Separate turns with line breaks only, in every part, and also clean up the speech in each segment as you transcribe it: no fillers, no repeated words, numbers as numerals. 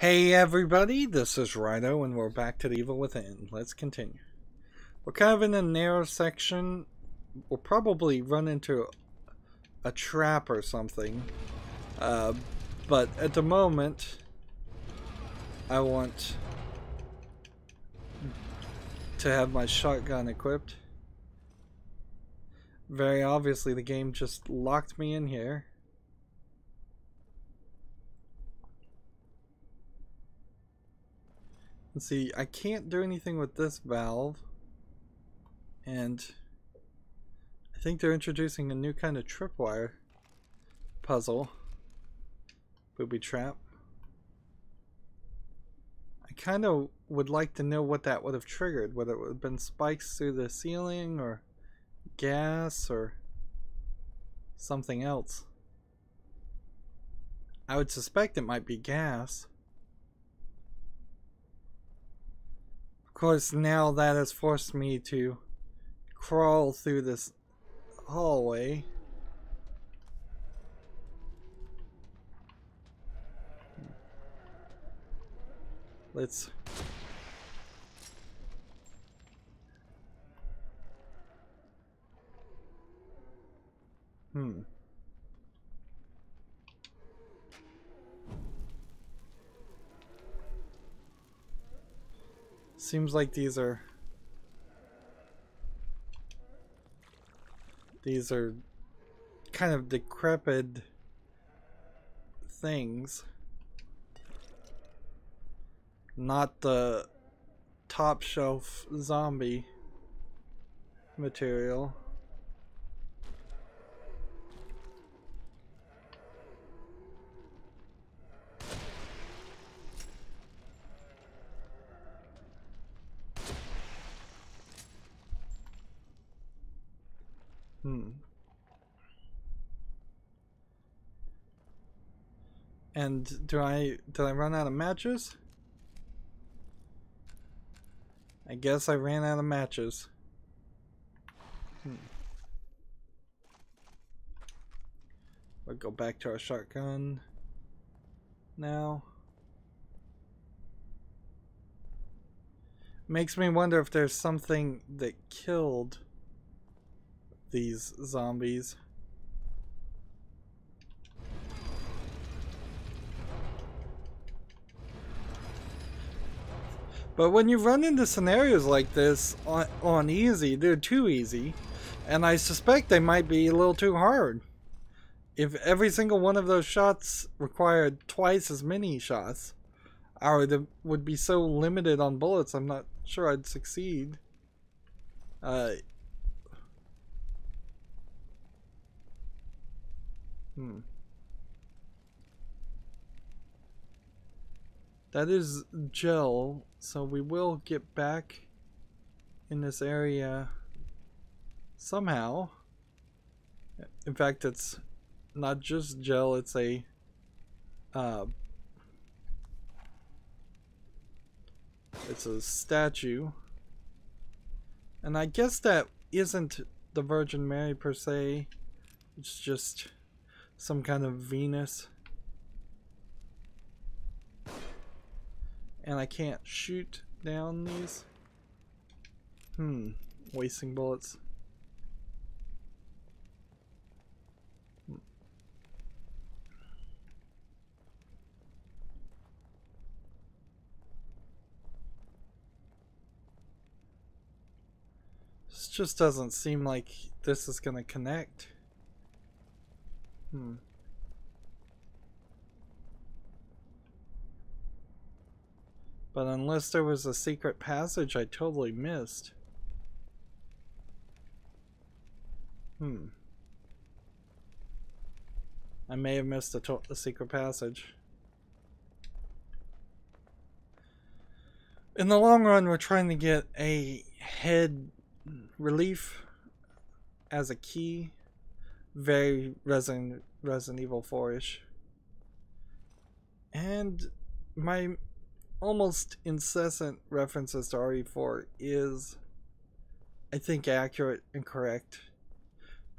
Hey everybody, this is Rydo and we're back to the Evil Within. Let's continue. We're kind of in a narrow section. We'll probably run into a trap or something. But at the moment, I want to have my shotgun equipped. Very obviously the game just locked me in here. Let's see, I can't do anything with this valve, and I think they're introducing a new kind of tripwire puzzle. Booby trap. I kind of would like to know what that would have triggered, whether it would have been spikes through the ceiling or gas or something else. I would suspect it might be gas. Of course, now that has forced me to crawl through this hallway. Let's... Seems like these are kind of decrepit things, not the top shelf zombie material. And did I run out of matches? I guess I ran out of matches. We'll go back to our shotgun now. Makes me wonder if there's something that killed these zombies. But when you run into scenarios like this on easy, they're too easy. And I suspect they might be a little too hard. If every single one of those shots required twice as many shots, I would be so limited on bullets, I'm not sure I'd succeed. That is gel, so we will get back in this area somehow. In fact, it's not just gel, it's a statue. And I guess that isn't the Virgin Mary per se, it's just some kind of Venus. And I can't shoot down these. Wasting bullets. This just doesn't seem like this is gonna connect. But unless there was a secret passage I totally missed. I may have missed a secret passage. In the long run, we're trying to get a head relief as a key. Very Resident Evil 4-ish. And my almost incessant references to RE4 is, I think, accurate and correct,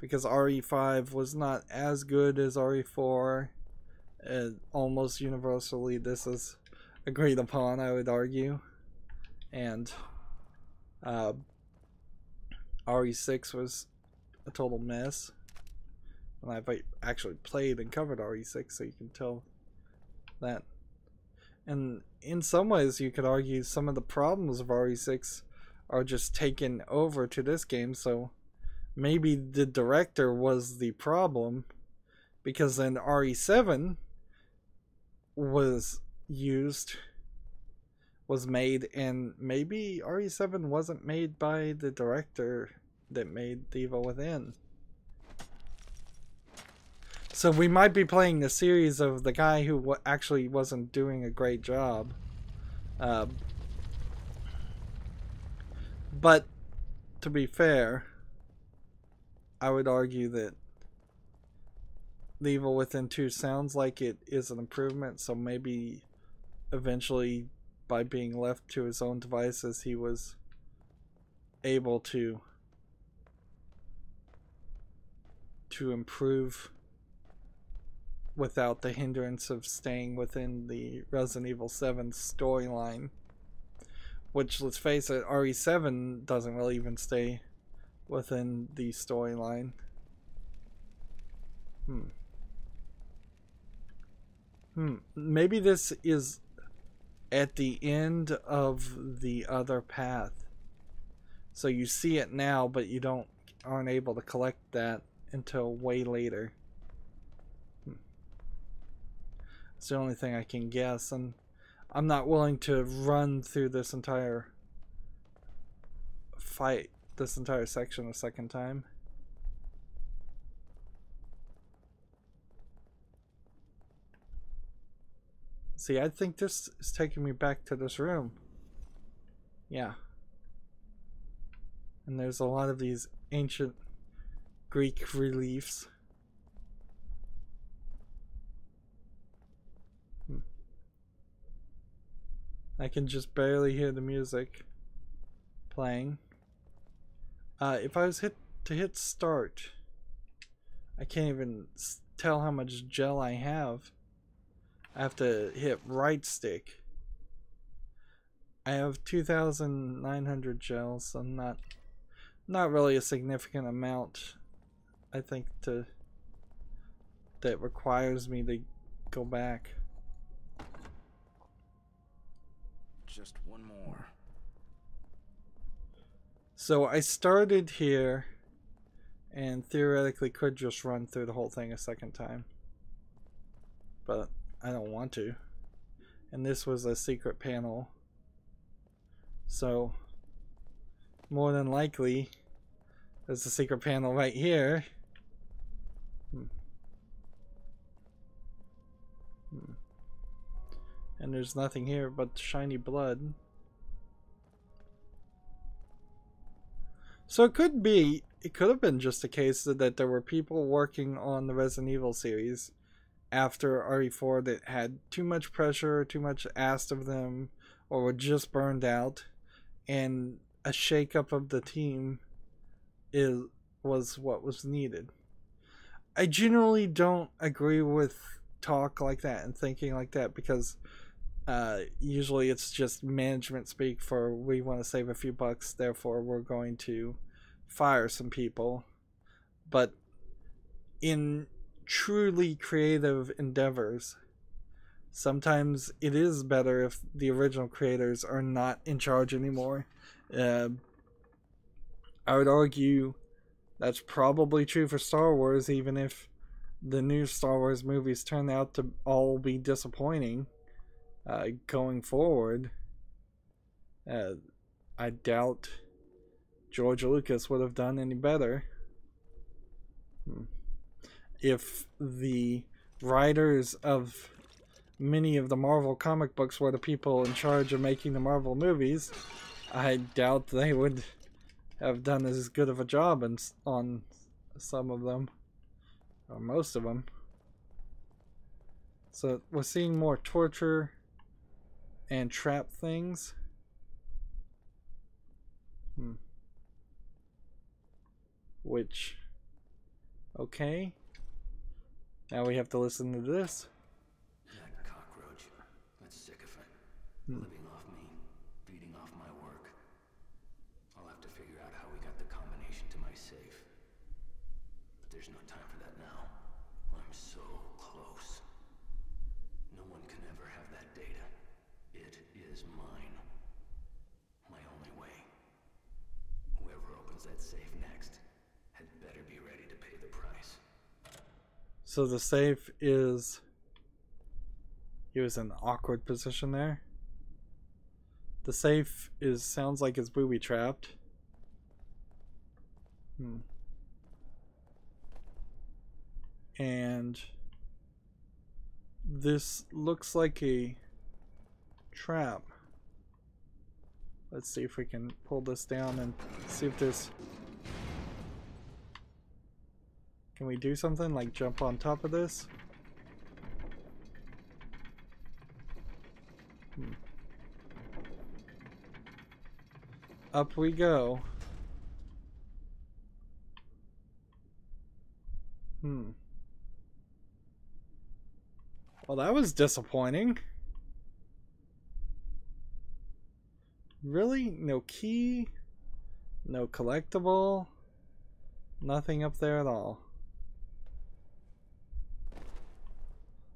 because RE5 was not as good as RE4. Almost universally, this is agreed upon, I would argue. And RE6 was a total mess. And I've actually played and covered RE6, so you can tell that. And in some ways, you could argue some of the problems of RE6 are just taken over to this game, so maybe the director was the problem, because then RE7 was made, and maybe RE7 wasn't made by the director that made The Evil Within. So we might be playing the series of the guy who actually wasn't doing a great job. But to be fair, I would argue that The Evil Within 2 sounds like it is an improvement, so maybe eventually, by being left to his own devices, he was able to improve without the hindrance of staying within the Resident Evil 7 storyline. Which, let's face it, RE7 doesn't really even stay within the storyline. Maybe this is at the end of the other path. So you see it now, but you aren't able to collect that until way later. It's the only thing I can guess, and I'm not willing to run through this entire section a second time. See, I think this is taking me back to this room. Yeah. And there's a lot of these ancient Greek reliefs. I can just barely hear the music playing. If I was to hit start, I can't even tell how much gel I have. I have to hit right stick. I have 2,900 gels, so not really a significant amount, I think, that requires me to go back.
Just one more.
So I started here and theoretically could just run through the whole thing a second time, but I don't want to. And this was a secret panel, so more than likely there's a secret panel right here. And there's nothing here but shiny blood. So it could have been just a case that there were people working on the Resident Evil series after RE4 that had too much pressure, too much asked of them, or were just burned out, and a shakeup of the team was what was needed. I generally don't agree with talk like that and thinking like that, because usually it's just management speak for, we want to save a few bucks, therefore we're going to fire some people. But in truly creative endeavors, sometimes it is better if the original creators are not in charge anymore. I would argue that's probably true for Star Wars, even if the new Star Wars movies turn out to all be disappointing going forward. I doubt George Lucas would have done any better. If the writers of many of the Marvel comic books were the people in charge of making the Marvel movies, I doubt they would have done as good of a job on some of them, or most of them. So we're seeing more torture and trap things. Which, okay. Now we have to listen to this.
That cockroach. That's sycophant. living off me, feeding off my work. I'll have to figure out how we got the combination to my safe. But there's no time for that now. I'm so close. No one can ever have that data. It is mine. My only way. Whoever opens that safe next had better be ready to pay the price.
So the safe is... He was in an awkward position there. The safe sounds like it's booby trapped. And this looks like a trap. Let's see if we can pull this down and see if there's... Can we do something like jump on top of this? Up we go. Well, that was disappointing. Really? No key? No collectible? Nothing up there at all.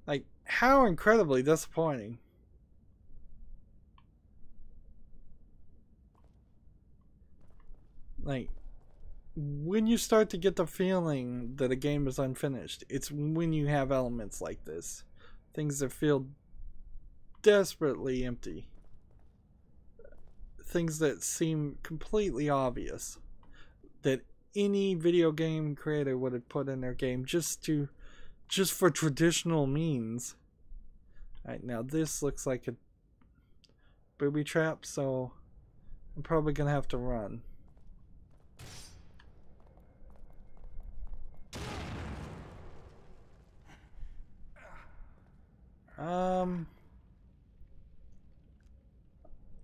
Like, how incredibly disappointing. Like, when you start to get the feeling that a game is unfinished, it's when you have elements like this. Things that feel desperately empty. Things that seem completely obvious. That any video game creator would have put in their game just for traditional means. Alright, now this looks like a booby trap, so I'm probably gonna have to run.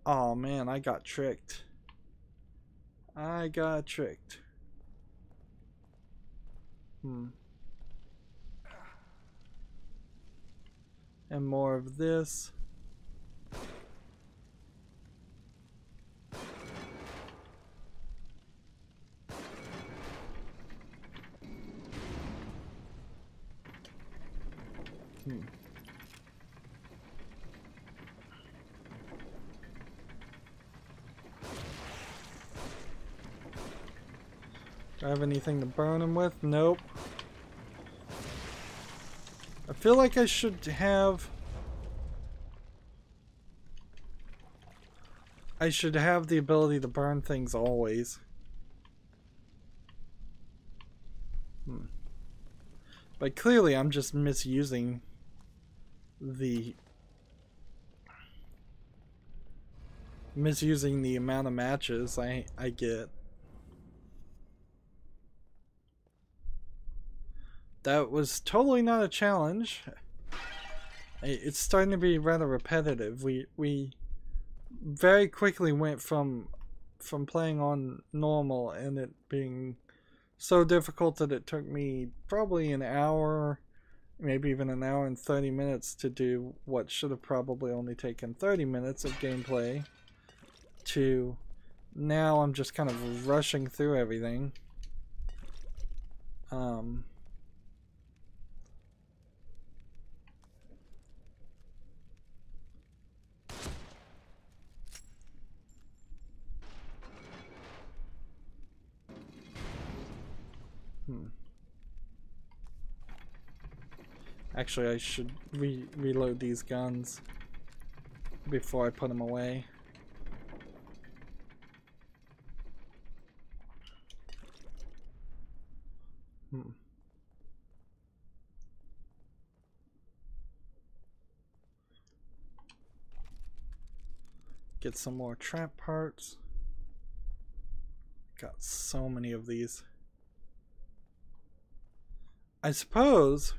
Oh man, I got tricked. I got tricked. And more of this. Do I have anything to burn him with? Nope. I feel like I should have... I should have the ability to burn things always. But clearly I'm just misusing the amount of matches I get. That was totally not a challenge. It's starting to be rather repetitive. We very quickly went from playing on normal and it being so difficult that it took me probably an hour, maybe even an hour and 30 minutes to do what should have probably only taken 30 minutes of gameplay, to now I'm just kind of rushing through everything. Actually, I should reload these guns before I put them away. Get some more trap parts. Got so many of these. I suppose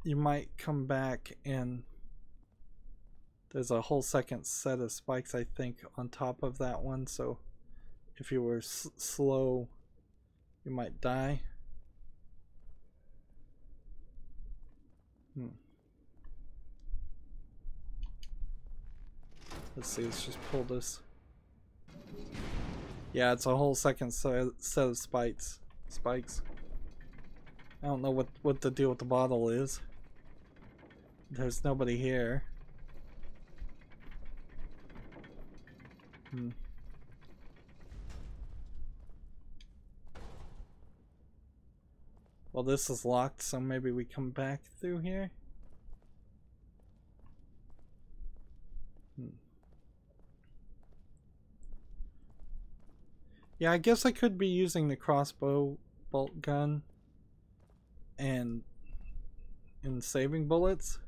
you might come back and there's a whole second set of spikes, I think, on top of that one, so if you were slow you might die. Let's see, let's just pull this. Yeah, it's a whole second set of spikes. I don't know what the deal with the bottle is. There's nobody here. Well, this is locked, so maybe we come back through here. Yeah, I guess I could be using the crossbow bolt gun and saving bullets.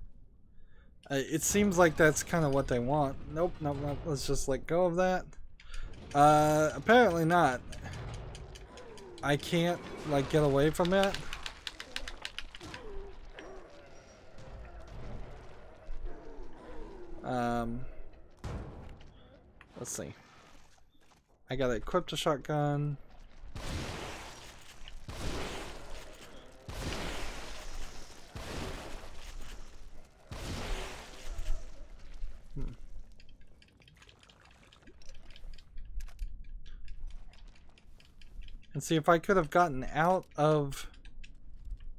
It seems like that's kind of what they want. Nope. Let's just let go of that. Apparently not. I can't, like, get away from that. Let's see. I gotta equip the shotgun. And see, if I could have gotten out of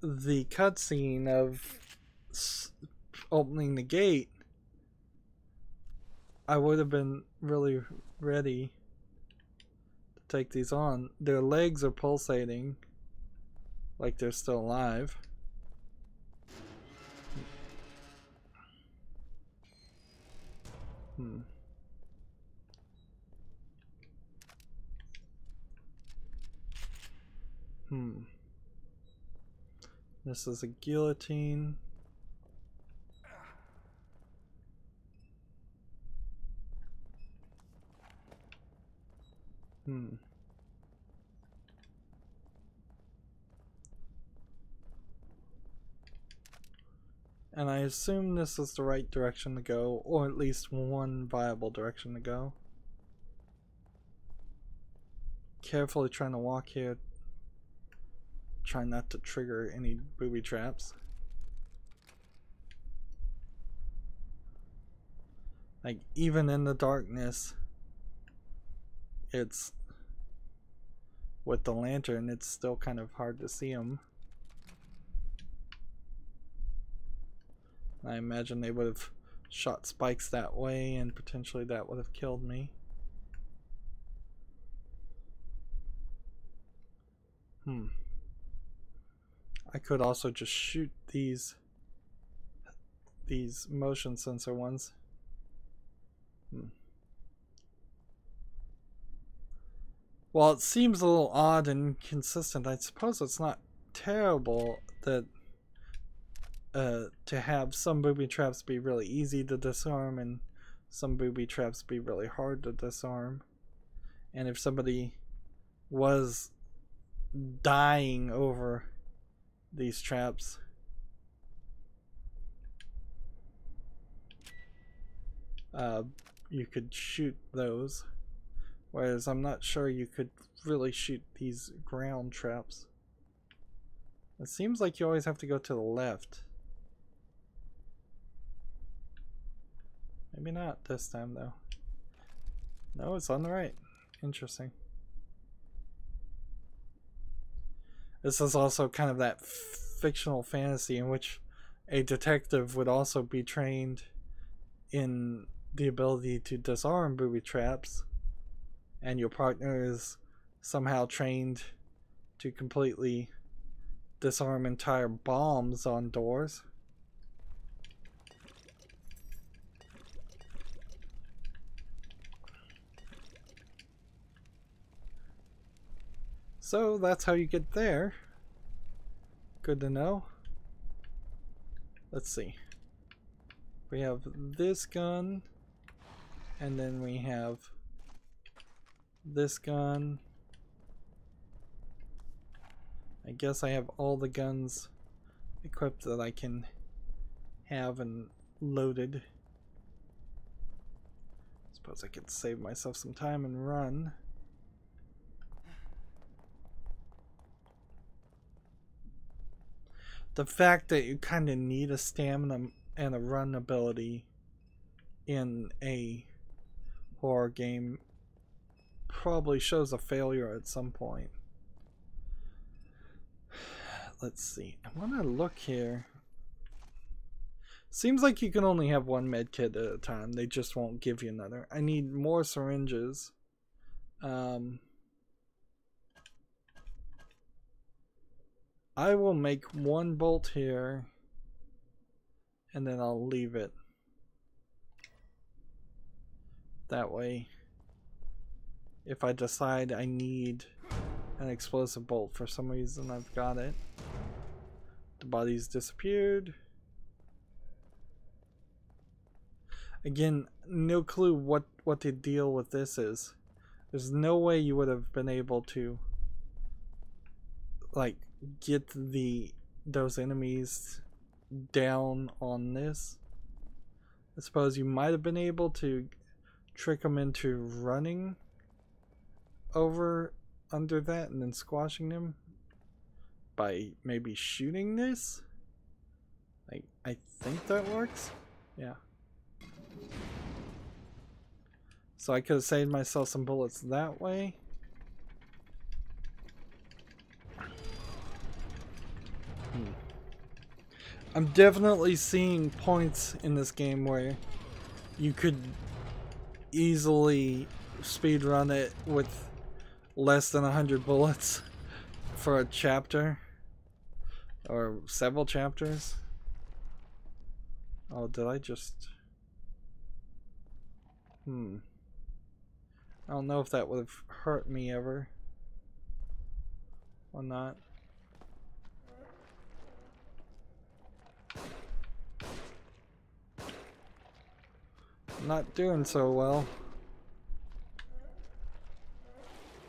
the cutscene of opening the gate, I would have been really ready to take these on. Their legs are pulsating like they're still alive. This is a guillotine. And I assume this is the right direction to go, or at least one viable direction to go. Carefully trying to walk here. Try not to trigger any booby traps. Like, even in the darkness, it's with the lantern, it's still kind of hard to see them. I imagine they would have shot spikes that way, and potentially that would have killed me. I could also just shoot these motion sensor ones. Well, it seems a little odd and inconsistent. I suppose it's not terrible that to have some booby traps be really easy to disarm and some booby traps be really hard to disarm. And if somebody was dying over these traps, you could shoot those, whereas I'm not sure you could really shoot these ground traps. It seems like you always have to go to the left. Maybe not this time though. No, it's on the right. Interesting. This is also kind of that fictional fantasy in which a detective would also be trained in the ability to disarm booby traps, and your partner is somehow trained to completely disarm entire bombs on doors. So that's how you get there. Good to know. Let's see. We have this gun, and then we have this gun. I guess I have all the guns equipped that I can have and loaded. Suppose I could save myself some time and run. The fact that you kind of need a stamina and a run ability in a horror game probably shows a failure at some point. Let's see. I want to look here. Seems like you can only have one med kit at a time. They just won't give you another. I need more syringes. I will make one bolt here, and then I'll leave it. That way, if I decide I need an explosive bolt for some reason, I've got it. The body's disappeared. Again, no clue what the deal with this is. There's no way you would have been able to like get those enemies down on this. I suppose you might have been able to trick them into running over under that and then squashing them by maybe shooting this. I think that works. Yeah. So I could have saved myself some bullets that way. I'm definitely seeing points in this game where you could easily speedrun it with less than 100 bullets for a chapter or several chapters. Oh, did I just... I don't know if that would have hurt me ever or not. Not doing so well.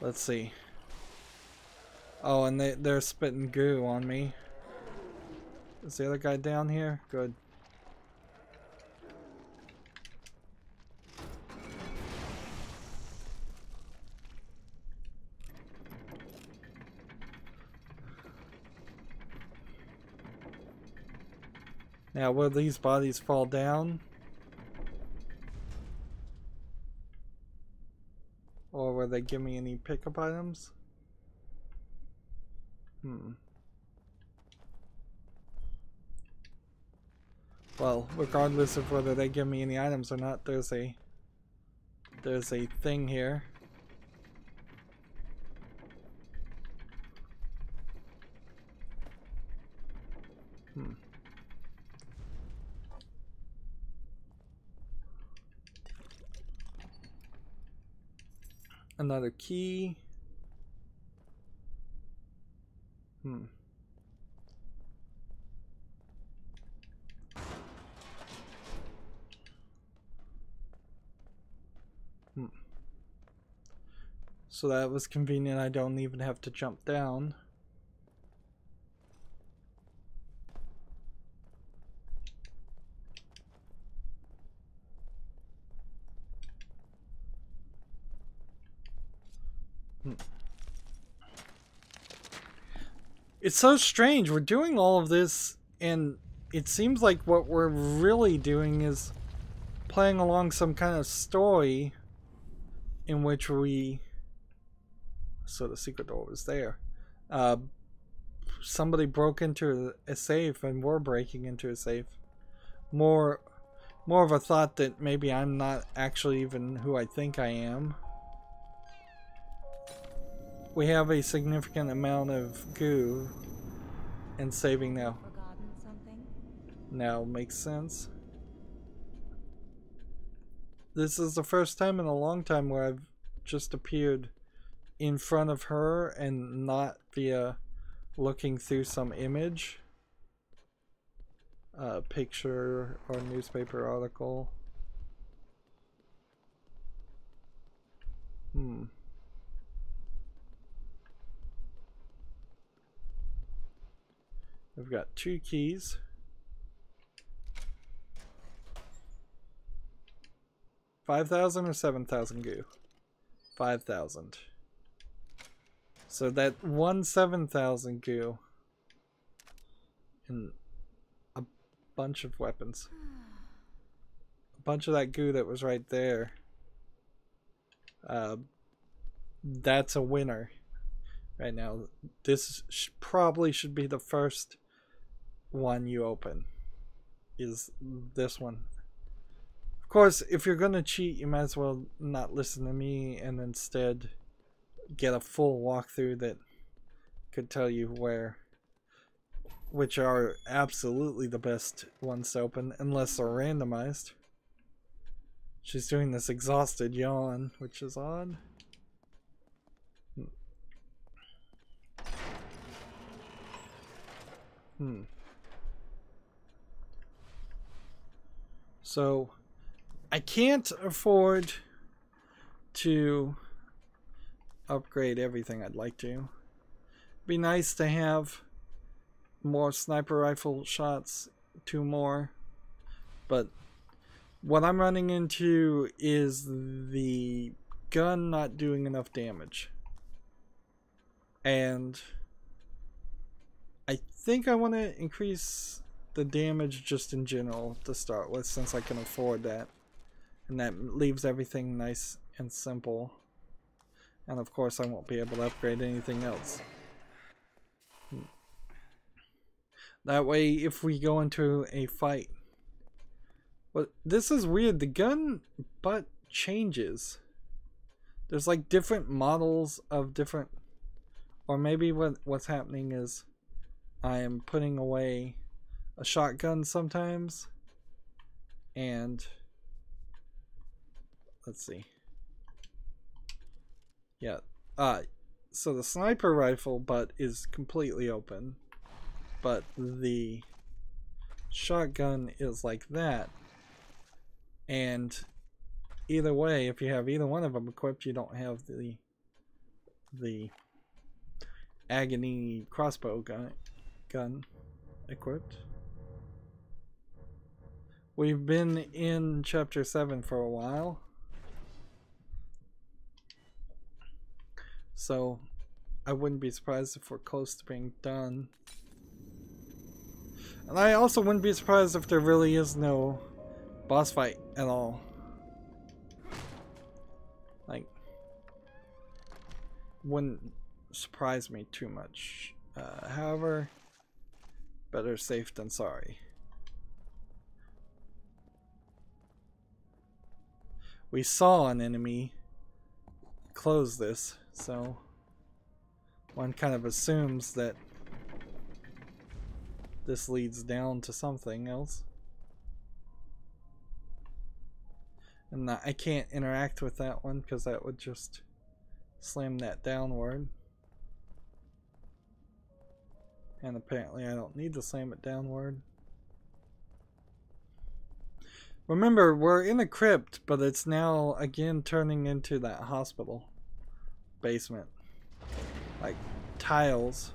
Let's see. Oh, and they're spitting goo on me. Is the other guy down here? Good. Now, will these bodies fall down? Or will they give me any pickup items? Well, regardless of whether they give me any items or not, there's a thing here. Another key. So that was convenient. I don't even have to jump down. It's so strange. We're doing all of this, and it seems like what we're really doing is playing along some kind of story in which we... So the secret door was there. Somebody broke into a safe, and we're breaking into a safe. More of a thought that maybe I'm not actually even who I think I am. We have a significant amount of goo, and saving now.
Forgotten something?
Now makes sense. This is the first time in a long time where I've just appeared in front of her and not via looking through some image, picture or newspaper article. We've got 2 keys. 5,000 or 7,000 goo? 5,000. So that 7,000 goo and a bunch of weapons. A bunch of that goo that was right there That's a winner right now. This probably should be the first one you open, is this one. Of course, if you're gonna cheat, you might as well not listen to me and instead get a full walkthrough that could tell you which are absolutely the best ones to open, unless they're randomized. She's doing this exhausted yawn, which is odd. So, I can't afford to upgrade everything I'd like to. It'd be nice to have more sniper rifle shots, 2 more, but what I'm running into is the gun not doing enough damage, and I think I want to increase the damage just in general to start with, since I can afford that, and that leaves everything nice and simple. And of course I won't be able to upgrade anything else. That way, if we go into a fight... But this is weird, the gun butt changes. There's like different models of different... Or maybe what's happening is I am putting away a shotgun sometimes. And... Let's see. Yeah. So the sniper rifle butt is completely open. But the shotgun is like that. And either way, if you have either one of them equipped, you don't have the agony crossbow gun equipped. We've been in chapter 7 for a while. So I wouldn't be surprised if we're close to being done. And I also wouldn't be surprised if there really is no boss fight at all. Like, wouldn't surprise me too much. However, better safe than sorry. We saw an enemy close this, so one kind of assumes that this leads down to something else. And I can't interact with that one because that would just slam that downward. And apparently I don't need to slam it downward. Remember, we're in a crypt, but it's now again turning into that hospital basement. Like tiles.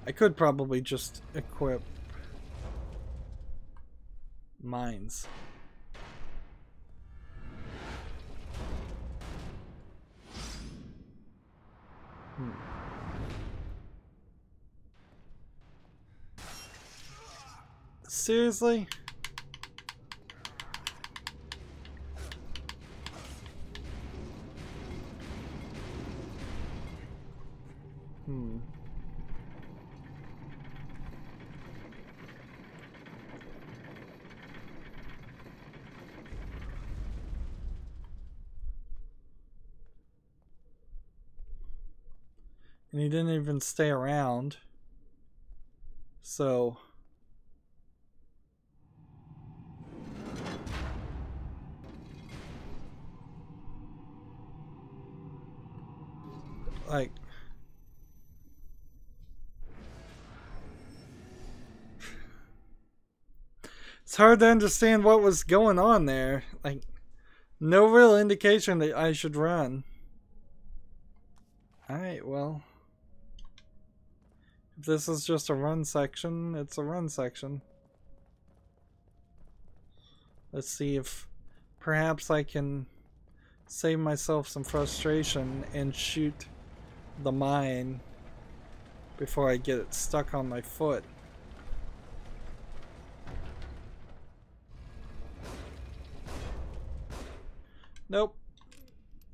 I could probably just equip mines. Seriously? And he didn't even stay around. So... like... it's hard to understand what was going on there. Like, no real indication that I should run. Alright, well... if this is just a run section, it's a run section. Let's see if perhaps I can save myself some frustration and shoot the mine before I get it stuck on my foot. Nope.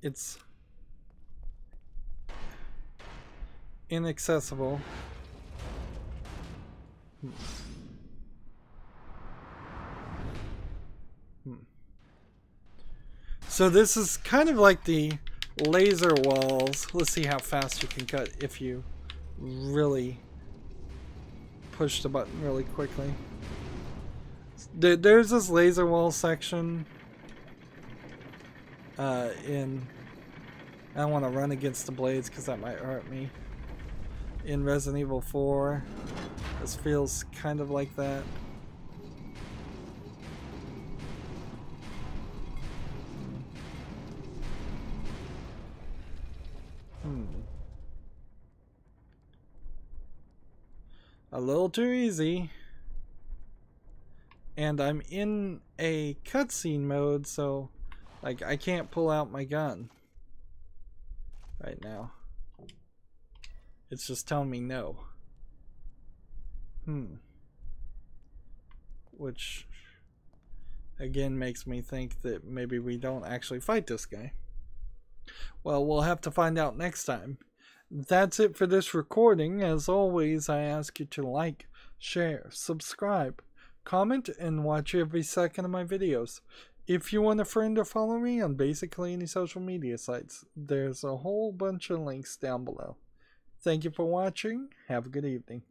It's inaccessible. So this is kind of like the laser walls. Let's see how fast you can cut if you really push the button really quickly. There's this laser wall section in... I don't want to run against the blades because that might hurt me. In Resident Evil 4, this feels kind of like that. A little too easy. And I'm in a cutscene mode, so like I can't pull out my gun right now. It's just telling me no. Which again makes me think that maybe we don't actually fight this guy. Well, we'll have to find out next time. That's it for this recording. As always, I ask you to like, share, subscribe, comment, and watch every second of my videos. If you want a friend or follow me on basically any social media sites, there's a whole bunch of links down below. Thank you for watching. Have a good evening.